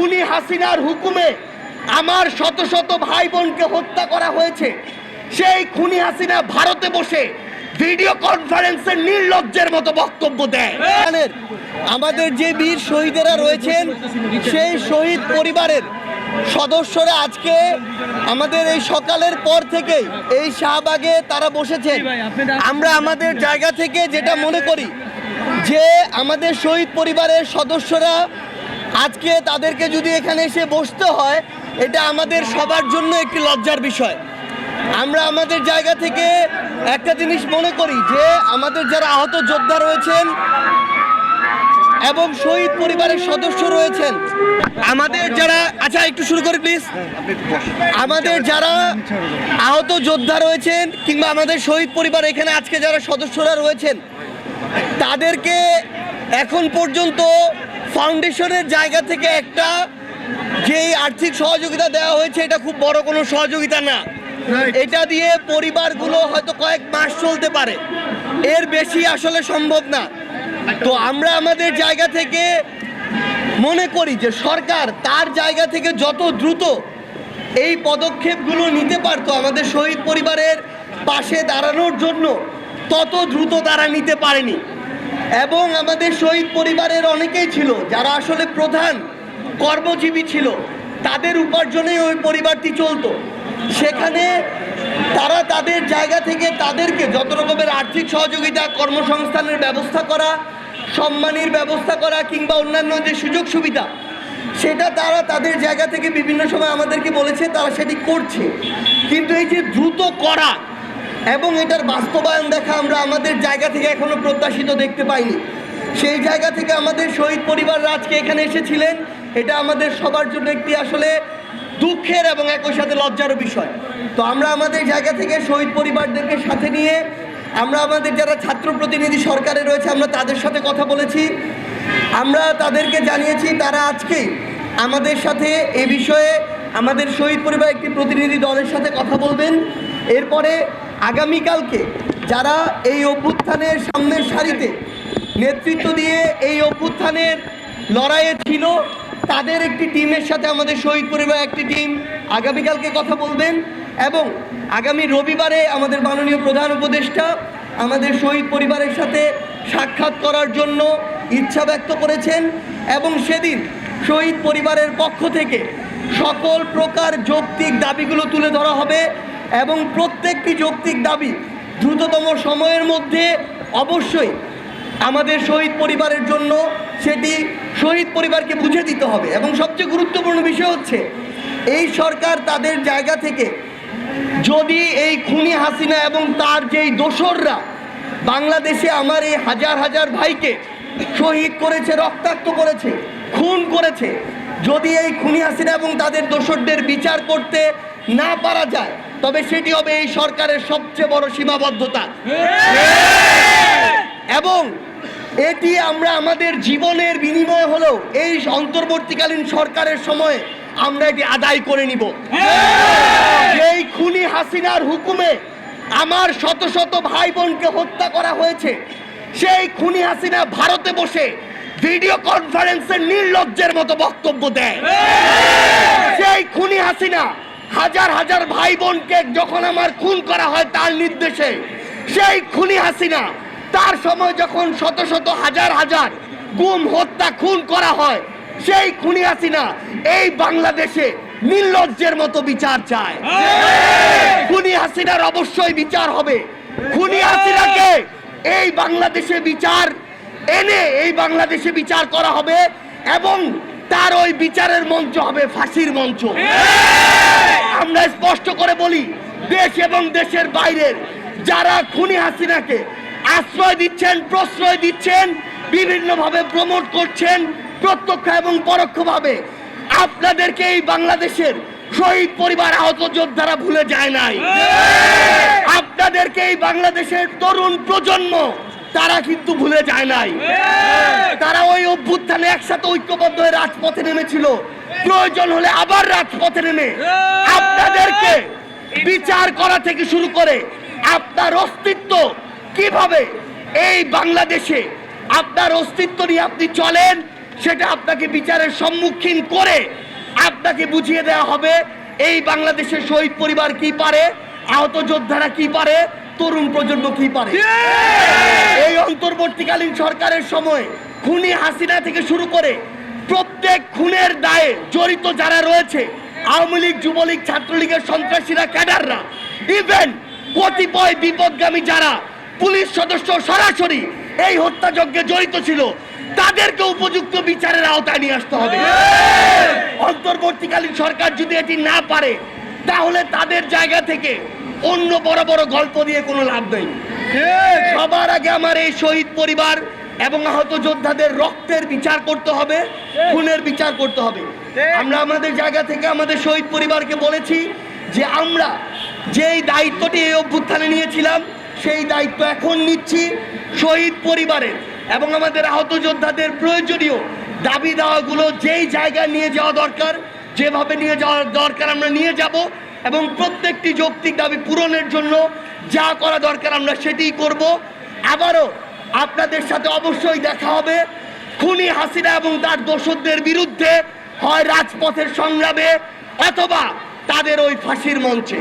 খুনি হাসিনার হুকুমে আমার শত শত ভাই বোনকে হত্যা করা হয়েছে। সেই খুনি হাসিনা ভারতে বসে ভিডিও কনফারেন্সে নির্লজ্জের মতো বক্তব্য দেয়। আমাদের যে বীর শহীদেরা রয়েছেন সেই শহীদ পরিবারের সদস্যরা আজকে আমাদের এই সকালের পর থেকেই এই শাহবাগে তারা বসেছেন। আমরা আমাদের জায়গা থেকে যেটা মনে করি যে আমাদের শহীদ পরিবারের সদস্যরা আজকে তাদেরকে যদি এখানে এসে বসতে হয়, এটা আমাদের সবার জন্য একটি লজ্জার বিষয়। আমরা আমাদের জায়গা থেকে একটা জিনিস মনে করি যে আমাদের যারা আহত যোদ্ধা রয়েছেন এবং শহীদ পরিবারের সদস্য রয়েছেন, আমাদের যারা একটু শুরু করি প্লিজ। আমাদের যারা আহত যোদ্ধা রয়েছেন কিংবা আমাদের শহীদ পরিবার এখানে আজকে যারা সদস্যরা রয়েছেন, তাদেরকে এখন পর্যন্ত ফাউন্ডেশনের জায়গা থেকে একটা যেই আর্থিক সহযোগিতা দেওয়া হয়েছে, এটা খুব বড় কোনো সহযোগিতা না। এটা দিয়ে পরিবারগুলো হয়তো কয়েক মাস চলতে পারে, এর বেশি আসলে সম্ভব না। তো আমরা আমাদের জায়গা থেকে মনে করি যে সরকার তার জায়গা থেকে যত দ্রুত এই পদক্ষেপগুলো নিতে পারতো আমাদের শহীদ পরিবারের পাশে দাঁড়ানোর জন্য, তত দ্রুত তারা নিতে পারেনি। এবং আমাদের শহীদ পরিবারের অনেকেই ছিল যারা আসলে প্রধান কর্মজীবী ছিল, তাদের উপার্জনে ওই পরিবারটি চলতো। সেখানে তারা তাদের জায়গা থেকে তাদেরকে যত রকমের আর্থিক সহযোগিতা, কর্মসংস্থানের ব্যবস্থা করা, সম্মানের ব্যবস্থা করা কিংবা অন্যান্য যে সুযোগ সুবিধা, সেটা তারা তাদের জায়গা থেকে বিভিন্ন সময় আমাদেরকে বলেছে তারা সেটি করছে। কিন্তু এই যে দ্রুত করা এবং এটার বাস্তবায়ন দেখা আমরা আমাদের জায়গা থেকে এখনো প্রত্যাশিত দেখতে পাইনি। সেই জায়গা থেকে আমাদের শহীদ পরিবাররা আজকে এখানে এসেছিলেন, এটা আমাদের সবার জন্য একটি আসলে দুঃখের এবং একই সাথে লজ্জারও বিষয়। তো আমরা আমাদের জায়গা থেকে শহীদ পরিবারদেরকে সাথে নিয়ে আমরা আমাদের যারা ছাত্র প্রতিনিধি সরকারে রয়েছে আমরা তাদের সাথে কথা বলেছি। আমরা তাদেরকে জানিয়েছি তারা আজকেই আমাদের সাথে এ বিষয়ে আমাদের শহীদ পরিবার একটি প্রতিনিধি দলের সাথে কথা বলবেন। এরপরে আগামীকালকে যারা এই অভ্যুত্থানের সামনের সারিতে নেতৃত্ব দিয়ে এই অভ্যুত্থানের লড়াইয়ে ছিল, তাদের একটি টিমের সাথে আমাদের শহীদ পরিবার একটি টিম আগামীকালকে কথা বলবেন। এবং আগামী রবিবারে আমাদের মাননীয় প্রধান উপদেষ্টা আমাদের শহীদ পরিবারের সাথে সাক্ষাৎ করার জন্য ইচ্ছা ব্যক্ত করেছেন। এবং সেদিন শহীদ পরিবারের পক্ষ থেকে সকল প্রকার যৌক্তিক দাবিগুলো তুলে ধরা হবে এবং প্রত্যেকটি যৌক্তিক দাবি দ্রুততম সময়ের মধ্যে অবশ্যই আমাদের শহীদ পরিবারের জন্য সেটি শহীদ পরিবারকে বুঝে দিতে হবে। এবং সবচেয়ে গুরুত্বপূর্ণ বিষয় হচ্ছে এই সরকার তাদের জায়গা থেকে যদি এই খুনি হাসিনা এবং তার যেই দোসররা বাংলাদেশে আমার এই হাজার হাজার ভাইকে শহীদ করেছে, রক্তাক্ত করেছে, খুন করেছে, যদি এই খুনি হাসিনা এবং তাদের দোসরদের বিচার করতে না পারা যায়, তবে সেটি হবে এই সরকারের সবচেয়ে বড় সীমাবদ্ধতা। এবং এটি আমরা আমাদের জীবনের বিনিময় হলেও এই অন্তর্বর্তীকালীন সরকারের সময়ে আমরা এটি আদায় করে নিব। এই খুনি হাসিনার হুকুমে আমার শত শত ভাই বোনকে হত্যা করা হয়েছে। সেই খুনি হাসিনা ভারতে বসে ভিডিও কনফারেন্সে নির্লজ্জের মতো বক্তব্য দেয়। সেই খুনি হাসিনা হাজার হাজার ভাই বোনকে যখন আমার খুন করা হয় তার নির্দেশে, সেই খুনি হাসিনা তার সময় যখন শত শত হাজার হাজার গুম, হত্যা, খুন করা হয়, সেই খুনি হাসিনা এই বাংলাদেশে নির্লজ্জের মতো বিচার চায়। খুনি হাসিনার অবশ্যই বিচার হবে। খুনি হাসিনাকে এই বাংলাদেশে বিচার এনে এই বাংলাদেশে বিচার করা হবে এবং তার ওই বিচারের মঞ্চ হবে ফাঁসির মঞ্চ। আমরা স্পষ্ট করে বলি, দেশ এবং দেশের বাইরের যারা খুনি হাসিনাকে আশ্রয় দিচ্ছেন, প্রশ্রয় দিচ্ছেন, বিভিন্নভাবে প্রমোট করছেন, প্রত্যক্ষ এবং পরোক্ষভাবে, আপনাদেরকে এই বাংলাদেশের শহীদ পরিবার, আহত যোদ্ধারা ভুলে যায় নাই। আপনাদেরকে এই বাংলাদেশের তরুণ প্রজন্ম তারা কিন্তু ভুলে যায় নাই। তারা ওই অভ্যুত্থানে একসাথে ঐক্যবদ্ধ হয়ে রাজপথে নেমেছিল, প্রয়োজন হলে আবার রাজপথে নেমে আপনাদেরকে বিচার করা থেকে শুরু করে আপনার অস্তিত্ব কিভাবে এই বাংলাদেশে আপনার অস্তিত্ব নিয়ে আপনি চলেন, সেটা আপনাকে বিচারের সম্মুখীন করে আপনাকে বুঝিয়ে দেওয়া হবে এই বাংলাদেশের শহীদ পরিবার কি পারে, আহত যোদ্ধারা কি পারে, তরুণ প্রজন্ম কি পারে। এই অন্তর্বর্তীকালীন সরকারের সময় খুনি হাসিনা থেকে শুরু করে প্রত্যেক খুনের দায়ে জড়িত যারা রয়েছে, আওয়ামী লীগ, যুবলীগ, ছাত্রলীগের সন্ত্রাসীরা, ক্যাডাররা, ইভেন কতিপয় বিপদগামী যারা পুলিশ সদস্য সরাসরি এই হত্যাযজ্ঞে জড়িত ছিল, তাদেরকে উপযুক্ত বিচারের আওতায় নিয়ে আসতে হবে। অন্তর্বর্তীকালীন সরকার যদি এটি না পারে, তাহলে তাদের জায়গা থেকে অন্য বড় বড় গল্প দিয়ে কোনো লাভ নেই। সবার আগে আমার এই শহীদ পরিবার এবং আহত যোদ্ধাদের রক্তের বিচার করতে হবে, খুনের বিচার করতে হবে। আমরা আমাদের জায়গা থেকে আমাদের শহীদ পরিবারকে বলেছি যে আমরা যেই দায়িত্বটি এই অভ্যুত্থানে নিয়েছিলাম, সেই দায়িত্ব এখন নিচ্ছি। শহীদ পরিবারের এবং আমাদের আহত যোদ্ধাদের প্রয়োজনীয় দাবি দাওয়াগুলো যেই জায়গায় নিয়ে যাওয়া দরকার, যেভাবে নিয়ে যাওয়া দরকার আমরা নিয়ে যাব, এবং প্রত্যেকটি যৌক্তিক দাবি পূরণের জন্য যা করা দরকার আমরা সেটিই করব। আবারও আপনাদের সাথে অবশ্যই দেখা হবে খুনি হাসিনা এবং তার দোসরদের বিরুদ্ধে, হয় রাজপথের সংগ্রামে অথবা তাদের ওই ফাঁসির মঞ্চে।